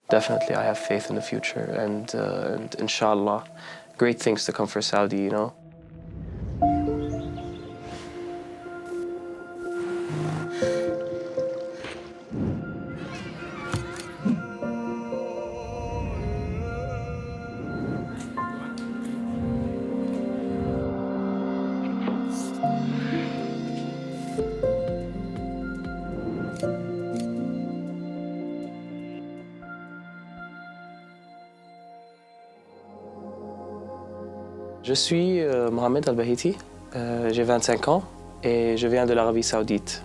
Definitely, I have faith in the future and inshallah, great things to come for Saudi, you know. Je suis Mohammed Al-Bahiti, j'ai 25 ans et je viens de l'Arabie Saoudite.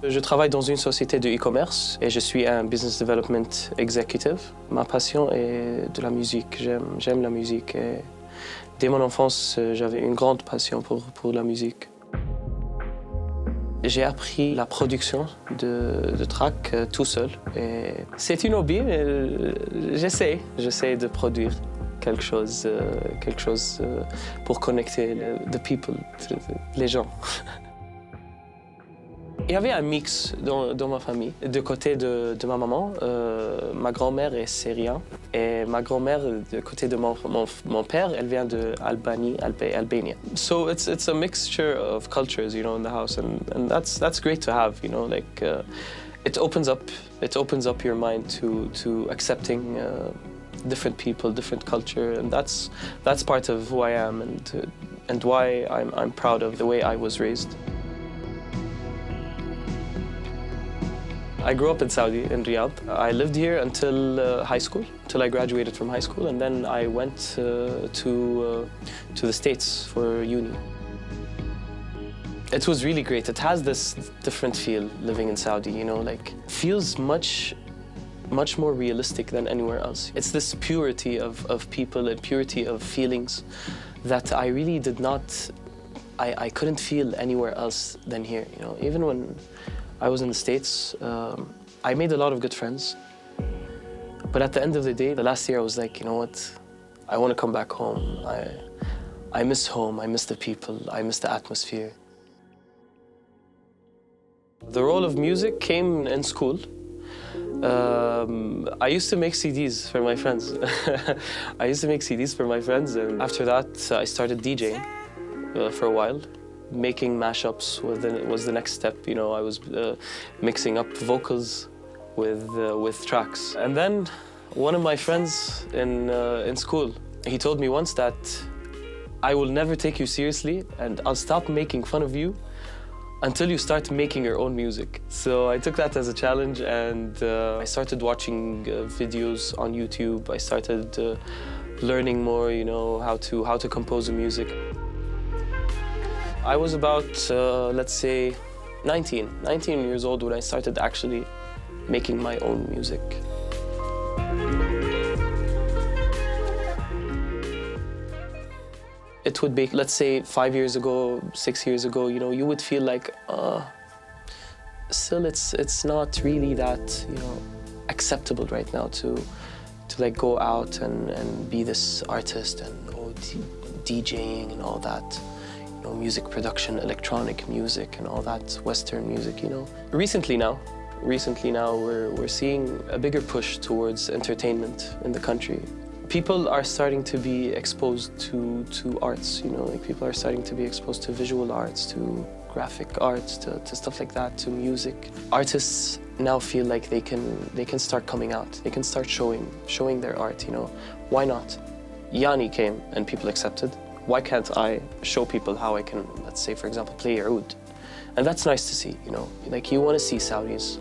Je travaille dans une société de e-commerce et je suis un business development executive. Ma passion est de la musique, j'aime la musique et dès mon enfance, j'avais une grande passion pour la musique. J'ai appris la production de tracks tout seul. C'est une hobby, mais j'essaie de produire quelque chose pour connecter the people, les gens. Il y avait un mix dans ma famille. De côté de ma maman, ma grand-mère est syrienne et ma grand-mère, de côté de mon père, elle vient de Albanie. So it's a mixture of cultures, you know, in the house, and that's great to have, you know, like it opens up your mind to accepting different people, different culture, and that's part of who I am and why I'm proud of the way I was raised. I grew up in Saudi, in Riyadh. I lived here until high school, till I graduated from high school, and then I went to the States for uni. It was really great. It has this different feel living in Saudi, you know, like feels much more realistic than anywhere else. It's this purity of people and purity of feelings that I really did not, I couldn't feel anywhere else than here, you know. Even when I was in the States, I made a lot of good friends. But at the end of the day, the last year I was like, you know what? I want to come back home. I miss home, I miss the people, I miss the atmosphere. The role of music came in school. I used to make CDs for my friends. And after that, I started DJing for a while. Making mashups was the next step. You know, I was mixing up vocals with tracks. And then one of my friends in school, he told me once that I will never take you seriously and I'll stop making fun of you until you start making your own music. So I took that as a challenge and I started watching videos on YouTube. I started learning more, you know, how to compose the music. I was about, let's say, 19 years old when I started actually making my own music. It would be, let's say, 5 years ago, 6 years ago, you know, you would feel like, still it's not really that, you know, acceptable right now to like go out and be this artist and DJing and all that. Music production, electronic music and all that, Western music, you know. Recently now, we're seeing a bigger push towards entertainment in the country. People are starting to be exposed to arts, you know, like people are starting to be exposed to visual arts, to graphic arts, to stuff like that, to music. Artists now feel like they can start coming out, they can start showing their art, you know. Why not? Yani came and people accepted. Why can't I show people how I can, let's say, for example, play oud? And that's nice to see, you know. Like, you want to see Saudis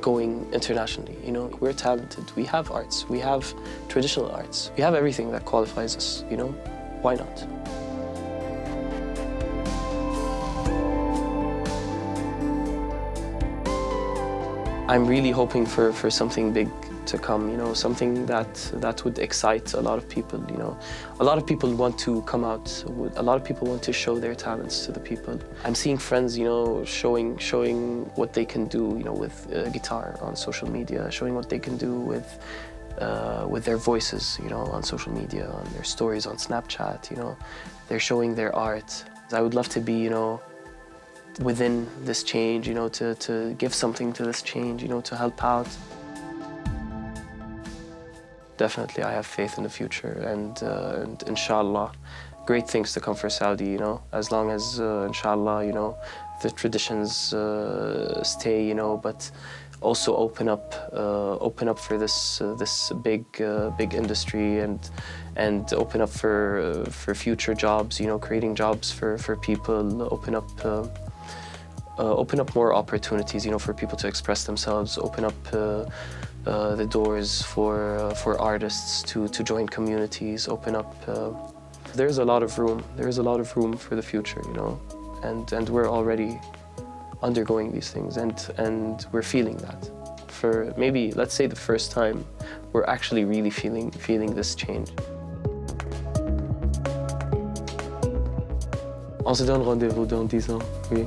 going internationally, you know. We're talented, we have arts, we have traditional arts. We have everything that qualifies us, you know. Why not? I'm really hoping for something big to come, you know, something that would excite a lot of people, you know. A lot of people want to come out, a lot of people want to show their talents to the people. I'm seeing friends, you know, showing what they can do, you know, with guitar on social media, showing what they can do with their voices, you know, on social media, on their stories on Snapchat, you know. They're showing their art. I would love to be, you know, within this change, you know, to give something to this change, you know, to help out. definitely I have faith in the future, and inshallah, great things to come for Saudi, you know, as long as inshallah, you know, the traditions stay, you know, but also open up for this big industry, and open up for future jobs, you know, creating jobs for people, open up more opportunities, you know, for people to express themselves, open up the doors for artists to join communities, open up. There's a lot of room. There's a lot of room for the future, you know, and we're already undergoing these things, and we're feeling that. For maybe, let's say, the first time, we're actually really feeling this change. On se donne rendez-vous dans 10 ans, oui.